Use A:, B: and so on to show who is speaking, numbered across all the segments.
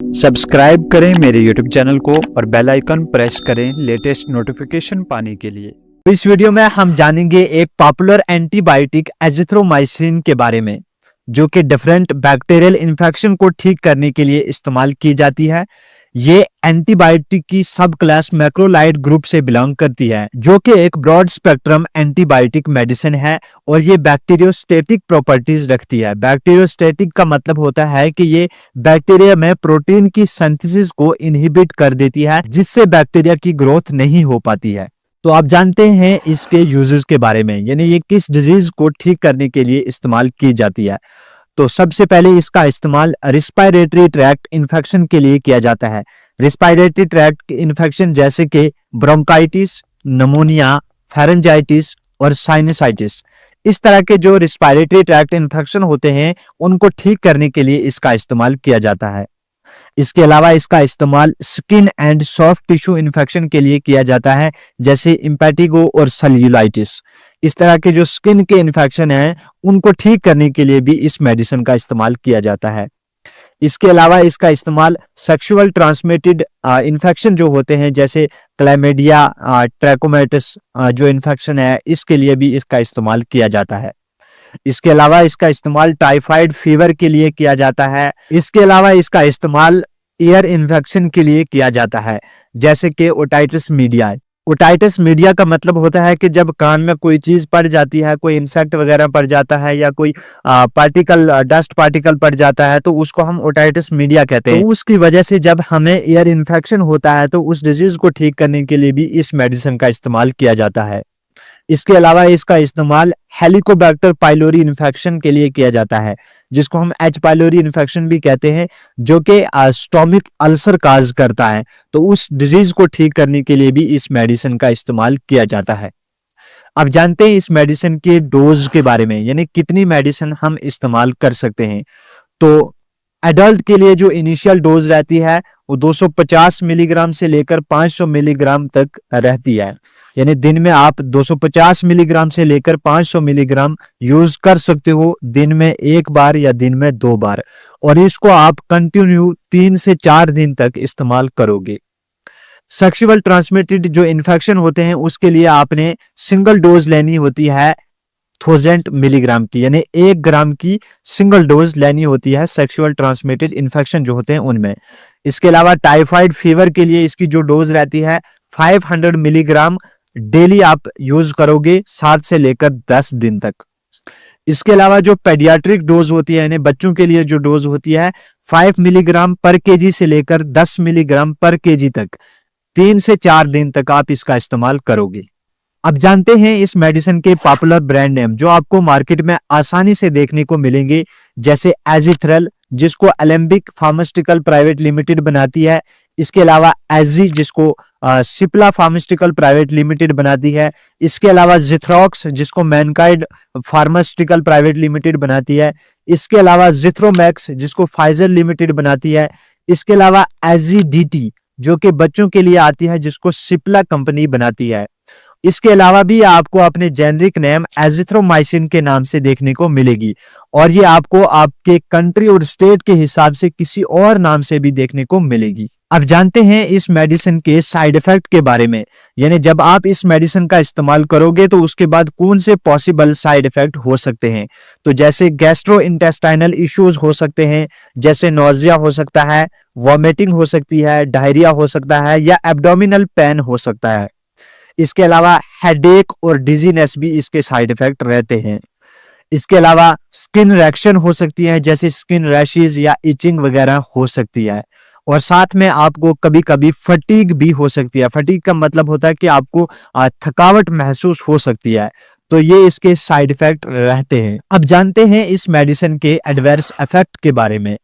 A: Subscribe करें मेरे YouTube channel को और बेल आइकन प्रेस करें लेटेस्ट नोटिफिकेशन पाने के लिए।
B: इस वीडियो में हम जानेंगे एक पॉपुलर एंटीबायोटिक एजिथ्रोमाइसिन के बारे में, जो कि डिफरेंट बैक्टीरियल इन्फेक्शन को ठीक करने के लिए इस्तेमाल की जाती है। ये एंटीबायोटिक की सब क्लास मैक्रोलाइड ग्रुप से बिलोंग करती है, जो कि एक ब्रॉड स्पेक्ट्रम एंटीबायोटिक मेडिसिन है और ये बैक्टीरियोस्टेटिक प्रॉपर्टीज रखती है। बैक्टीरियोस्टेटिक का मतलब होता है कि ये बैक्टीरिया में प्रोटीन की सिंथेसिस को इनहिबिट कर देती है, जिससे बैक्टीरिया की ग्रोथ नहीं हो पाती है। तो आप जानते हैं इसके यूजेस के बारे में, यानी ये किस डिजीज को ठीक करने के लिए इस्तेमाल की जाती है। तो सबसे पहले इसका इस्तेमाल रिस्पायरेटरी ट्रैक्ट इन्फेक्शन के लिए किया जाता है। रिस्पायरेटरी ट्रैक्ट इन्फेक्शन जैसे कि ब्रोंकाइटिस, निमोनिया, फेरेंजाइटिस और साइनसाइटिस, इस तरह के जो रिस्पायरेटरी ट्रैक्ट इन्फेक्शन होते हैं उनको ठीक करने के लिए इसका इस्तेमाल किया जाता है। इसके अलावा इसका इस्तेमाल skin and soft tissue infection के लिए किया जाता है, जैसे इम्पेटिगो और सेल्यूलाइटिस। इस तरह के जो स्किन के इन्फेक्शन हैं उनको ठीक करने के लिए भी इस मेडिसिन का इस्तेमाल किया जाता है। इसके अलावा इसका इस्तेमाल सेक्सुअल ट्रांसमिटेड इन्फेक्शन जो होते हैं, जैसे क्लैमिडिया, ट्रैकोमैटिस जो इन्फेक्शन है, इसके लिए भी इसका इस्तेमाल किया जाता है। इसके अलावा इसका इस्तेमाल टाइफाइड फीवर के लिए किया जाता है। इसके अलावा इसका इस्तेमाल ईयर इन्फेक्शन के लिए किया जाता है, जैसे कि ओटाइटिस मीडिया। ओटाइटिस मीडिया का मतलब होता है कि जब कान में कोई चीज पड़ जाती है, कोई इंसेक्ट वगैरह पड़ जाता है या कोई पार्टिकल, डस्ट पार्टिकल पड़ जाता है, तो उसको हम ओटाइटिस मीडिया कहते हैं। तो उसकी वजह से जब हमें ईयर इन्फेक्शन होता है तो उस डिजीज को ठीक करने के लिए भी इस मेडिसिन का इस्तेमाल किया जाता है। इसके अलावा इसका इस्तेमाल हेलिकोबैक्टर पाइलोरी इन्फेक्शन के लिए किया जाता है, जिसको हम एच पाइलोरी इन्फेक्शन भी कहते हैं, जो कि स्टोमिक अल्सर काज करता है। तो उस डिजीज को ठीक करने के लिए भी इस मेडिसिन का इस्तेमाल किया जाता है। अब जानते हैं इस मेडिसिन के डोज के बारे में, यानी कितनी मेडिसिन हम इस्तेमाल कर सकते हैं। तो एडल्ट के लिए जो इनिशियल डोज रहती है वो 250 मिलीग्राम से लेकर 500 मिलीग्राम तक रहती है, यानी दिन में आप 250 मिलीग्राम से लेकर 500 मिलीग्राम यूज कर सकते हो, दिन में एक बार या दिन में 2 बार, और इसको आप कंटिन्यू 3 से 4 दिन तक इस्तेमाल करोगे। सेक्सुअल ट्रांसमिटेड जो इन्फेक्शन होते हैं उसके लिए आपने सिंगल डोज लेनी होती है 1000 मिलीग्राम की, यानी 1 ग्राम की सिंगल डोज लेनी होती है सेक्सुअल ट्रांसमिटेड इन्फेक्शन जो होते हैं उनमें। इसके अलावा टाइफाइड फीवर के लिए इसकी जो डोज रहती है 500 मिलीग्राम डेली आप यूज करोगे 7 से लेकर 10 दिन तक। इसके अलावा जो पेडियाट्रिक डोज होती है, यानी बच्चों के लिए जो डोज होती है 5 मिलीग्राम पर केजी से लेकर 10 मिलीग्राम पर केजी तक 3 से 4 दिन तक आप इसका इस्तेमाल करोगे। अब जानते हैं इस मेडिसिन के पॉपुलर ब्रांड नेम जो आपको मार्केट में आसानी से देखने को मिलेंगे, जैसे एजिथ्रल, जिसको एलेम्बिक फार्मास्यूटिकल प्राइवेट लिमिटेड बनाती है। इसके अलावा एजी, जिसको सिप्ला फार्मास्यूटिकल प्राइवेट लिमिटेड बनाती है। इसके अलावा जिथ्रॉक्स, जिसको मैनकाइंड फार्मास्यूटिकल प्राइवेट लिमिटेड बनाती है। इसके अलावा जिथ्रोमैक्स, जिसको फाइजर लिमिटेड बनाती है। इसके अलावा एजीडीटी, जो कि बच्चों के लिए आती है, जिसको सिप्ला कंपनी बनाती है। इसके अलावा भी आपको अपने जेनरिक नेम एजिथ्रोमाइसिन के नाम से देखने को मिलेगी, और ये आपको आपके कंट्री और स्टेट के हिसाब से किसी और नाम से भी देखने को मिलेगी। अब जानते हैं इस मेडिसिन के साइड इफेक्ट के बारे में, यानी जब आप इस मेडिसिन का इस्तेमाल करोगे तो उसके बाद कौन से पॉसिबल साइड इफेक्ट हो सकते हैं। तो जैसे गैस्ट्रो इंटेस्टाइनल इश्यूज हो सकते हैं, जैसे नोजिया हो सकता है, वॉमिटिंग हो सकती है, डायरिया हो सकता है, या एब्डोमिनल पेन हो सकता है। इसके अलावा हेडेक और डिजीनेस भी इसके साइड इफेक्ट रहते हैं। इसके अलावा स्किन रिएक्शन हो सकती है, जैसे स्किन रैशेज या इचिंग वगैरह हो सकती है, और साथ में आपको कभी कभी फटीग भी हो सकती है। फटीग का मतलब होता है कि आपको थकावट महसूस हो सकती है। तो ये इसके साइड इफेक्ट रहते हैं। अब जानते हैं इस मेडिसिन के एडवर्स इफेक्ट के बारे में।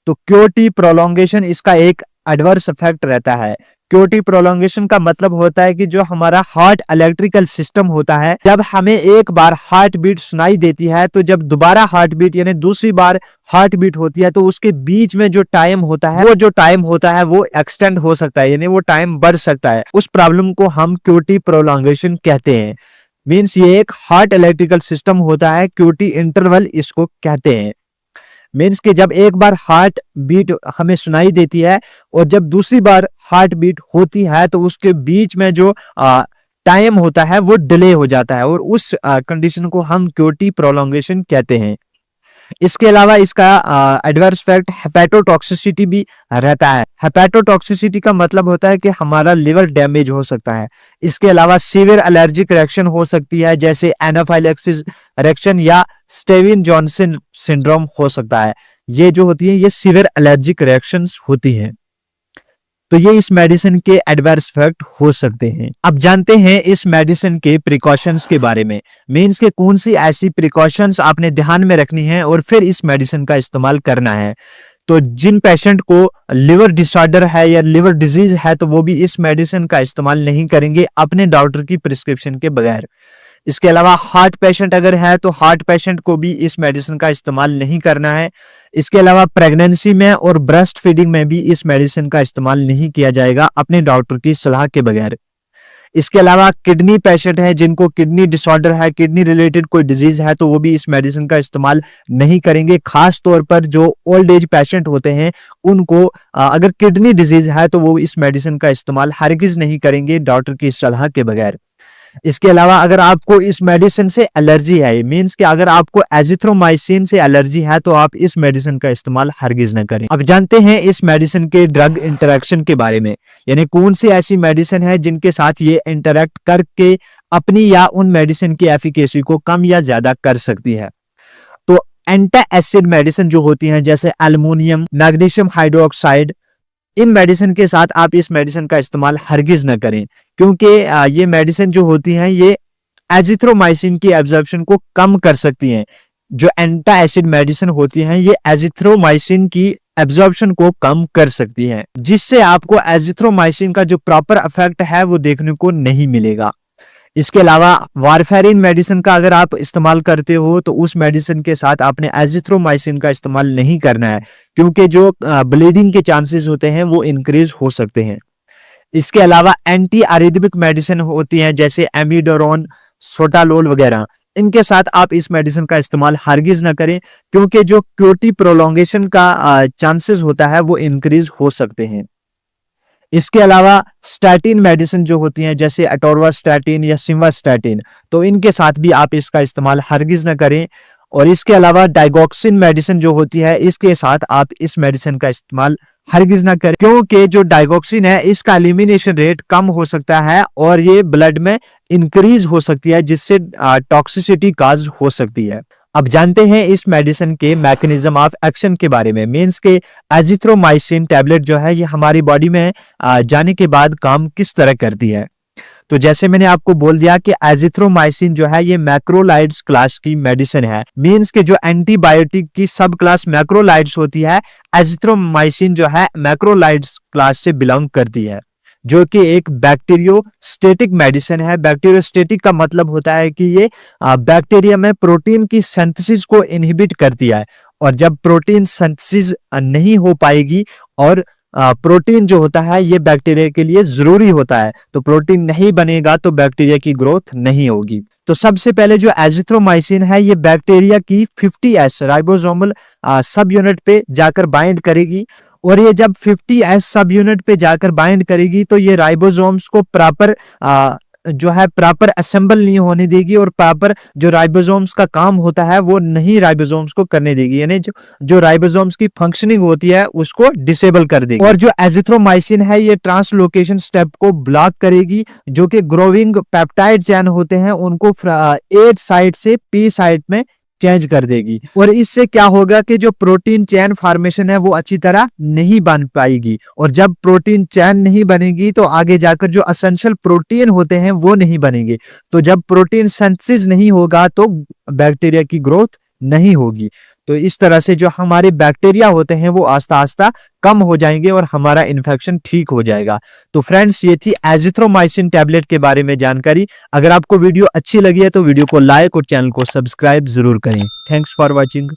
B: तो क्यूटी प्रोलॉन्गेशन इसका एक एडवर्स इफेक्ट रहता है। क्यूटी प्रोलॉन्गेशन का मतलब होता है कि जो हमारा हार्ट इलेक्ट्रिकल सिस्टम होता है, जब हमें एक बार हार्ट बीट सुनाई देती है तो जब दोबारा हार्ट बीट यानी दूसरी बार हार्ट बीट होती है तो उसके बीच में जो टाइम होता है वो एक्सटेंड हो सकता है, यानी वो टाइम बढ़ सकता है। उस प्रॉब्लम को हम क्यूटी प्रोलॉन्गेशन कहते हैं। मीन्स ये एक हार्ट इलेक्ट्रिकल सिस्टम होता है, क्यूटी इंटरवल इसको कहते हैं। मीन्स कि जब एक बार हार्ट बीट हमें सुनाई देती है और जब दूसरी बार हार्ट बीट होती है तो उसके बीच में जो टाइम होता है वो डिले हो जाता है और उस कंडीशन को हम क्यूटी प्रोलॉन्गेशन कहते हैं। इसके अलावा इसका एडवर्स इफेक्ट हेपेटोटॉक्सिसिटी भी रहता है। हेपेटोटॉक्सिसिटी का मतलब होता है कि हमारा लिवर डैमेज हो सकता है। इसके अलावा सीवियर एलर्जिक रिएक्शन हो सकती है, जैसे एनाफाइलैक्सिस रिएक्शन या स्टेविन जॉनसन सिंड्रोम हो सकता है। ये जो होती है ये सीवियर एलर्जिक रिएक्शंस होती हैं। तो ये इस मेडिसिन के एडवर्स इफेक्ट हो सकते हैं। अब जानते हैं इस मेडिसिन के प्रिकॉशंस के बारे में, मींस के कौन सी ऐसी प्रिकॉशंस आपने ध्यान में रखनी है और फिर इस मेडिसिन का इस्तेमाल करना है। तो जिन पेशेंट को लिवर डिसऑर्डर है या लिवर डिजीज है तो वो भी इस मेडिसिन का इस्तेमाल नहीं करेंगे अपने डॉक्टर की प्रिस्क्रिप्शन के बगैर। इसके अलावा हार्ट पेशेंट अगर है तो हार्ट पेशेंट को भी इस मेडिसिन का इस्तेमाल नहीं करना है। इसके अलावा प्रेगनेंसी में और ब्रेस्ट फीडिंग में भी इस मेडिसिन का इस्तेमाल नहीं किया जाएगा अपने डॉक्टर की सलाह के बगैर। इसके अलावा किडनी पेशेंट है, जिनको किडनी डिसऑर्डर है, किडनी रिलेटेड कोई डिजीज है तो वो भी इस मेडिसिन का इस्तेमाल नहीं करेंगे। खास तौर पर जो ओल्ड एज पेशेंट होते हैं उनको अगर किडनी डिजीज है तो वो इस मेडिसिन का इस्तेमाल हरगिज नहीं करेंगे डॉक्टर की सलाह के बगैर। इसके अलावा अगर आपको इस मेडिसिन से एलर्जी है, मींस कि अगर आपको एजिथ्रोमाइसिन से एलर्जी है तो आप इस मेडिसिन का इस्तेमाल हरगिज न करें। अब जानते हैं इस मेडिसिन के ड्रग इंटरेक्शन के बारे में, यानी कौन सी ऐसी मेडिसिन है जिनके साथ ये इंटरेक्ट करके अपनी या उन मेडिसिन की एफिकेसी को कम या ज्यादा कर सकती है। तो एंटी एसिड मेडिसिन जो होती हैं जैसे एल्युमिनियम, मैग्नीशियम हाइड्रोक्साइड, इन मेडिसिन के साथ आप इस मेडिसिन का इस्तेमाल हरगिज न करें, क्योंकि ये मेडिसिन जो होती हैं ये एजिथ्रोमाइसिन की एब्जॉर्प्शन को कम कर सकती हैं। जो एंटी एसिड मेडिसिन होती हैं ये एजिथ्रोमाइसिन की एब्जॉर्प्शन को कम कर सकती हैं, जिससे आपको एजिथ्रोमाइसिन का जो प्रॉपर इफेक्ट है वो देखने को नहीं मिलेगा। इसके अलावा वारफेरिन मेडिसिन का अगर आप इस्तेमाल करते हो तो उस मेडिसिन के साथ आपने एजिथ्रोमाइसिन का इस्तेमाल नहीं करना है, क्योंकि जो ब्लीडिंग के चांसेस होते हैं वो इंक्रीज हो सकते हैं। इसके अलावा एंटी अरिथमिक मेडिसिन होती हैं जैसे एमिडोरोन, सोटालोल वगैरह, इनके साथ आप इस मेडिसिन का इस्तेमाल हरगिज ना करें, क्योंकि जो क्यूटी प्रोलॉन्गेशन का चांसेस होता है वो इंक्रीज हो सकते हैं। इसके अलावा स्टैटिन मेडिसिन जो होती हैं जैसे एटोरवास्टैटिन या सिम्वास्टैटिन, तो इनके साथ भी आप इसका इस्तेमाल हरगिज न करें। और इसके अलावा डाइगोक्सिन मेडिसिन जो होती है इसके साथ आप इस मेडिसिन का इस्तेमाल हरगिज ना करें, क्योंकि जो डाइगोक्सिन है इसका एलिमिनेशन रेट कम हो सकता है और ये ब्लड में इंक्रीज हो सकती है, जिससे टॉक्सिसिटी काज हो सकती है। अब जानते हैं इस मेडिसिन के मैकेनिज्म ऑफ एक्शन के बारे में, मींस के एजिथ्रोमाइसिन टैबलेट जो है ये हमारी बॉडी में जाने के बाद काम किस तरह करती है। तो जैसे मैंने आपको बोल दिया कि एजिथ्रोमाइसिन जो है ये मैक्रोलाइड्स क्लास की मेडिसिन है, मींस के जो एंटीबायोटिक की सब क्लास मैक्रोलाइड्स होती है, एजिथ्रोमाइसिन जो है मैक्रोलाइड्स क्लास से बिलोंग करती है, जो कि एक बैक्टीरियोस्टेटिक मेडिसिन है। बैक्टीरियोस्टेटिक का मतलब होता है कि ये बैक्टीरिया में प्रोटीन की सिंथेसिस को इनहिबिट करती है, और जब प्रोटीन सिंथेसिस नहीं हो पाएगी और प्रोटीन जो होता है ये बैक्टीरिया के लिए जरूरी होता है, तो प्रोटीन नहीं बनेगा तो बैक्टीरिया की ग्रोथ नहीं होगी। तो सबसे पहले जो एजिथ्रोमाइसिन है ये बैक्टीरिया की 50S राइबोसोमल सब यूनिट पे जाकर बाइंड करेगी, और ये जब 50S सब यूनिट पे जाकर बाइंड करेगी तो ये राइबोसोम्स को प्रॉपर असेंबल नहीं होने देगी, और प्रॉपर जो राइबोसोम्स का काम होता है वो नहीं राइबोसोम्स को करने देगी, यानी जो राइबोसोम्स की फंक्शनिंग होती है उसको डिसेबल कर देगी। और जो एजिथ्रोमाइसिन है ये ट्रांसलोकेशन स्टेप को ब्लॉक करेगी, जो कि ग्रोइंग पेप्टाइड चेन होते हैं उनको A साइट से P साइट में चेंज कर देगी, और इससे क्या होगा कि जो प्रोटीन चेन फॉर्मेशन है वो अच्छी तरह नहीं बन पाएगी, और जब प्रोटीन चेन नहीं बनेगी तो आगे जाकर जो एसेंशियल प्रोटीन होते हैं वो नहीं बनेंगे, तो जब प्रोटीन सिंथेसिस नहीं होगा तो बैक्टीरिया की ग्रोथ नहीं होगी। तो इस तरह से जो हमारे बैक्टीरिया होते हैं वो आस्ता आस्ता कम हो जाएंगे और हमारा इन्फेक्शन ठीक हो जाएगा। तो फ्रेंड्स ये थी एजिथ्रोमाइसिन टैबलेट के बारे में जानकारी। अगर आपको वीडियो अच्छी लगी है तो वीडियो को लाइक और चैनल को सब्सक्राइब जरूर करें। Thanks for watching.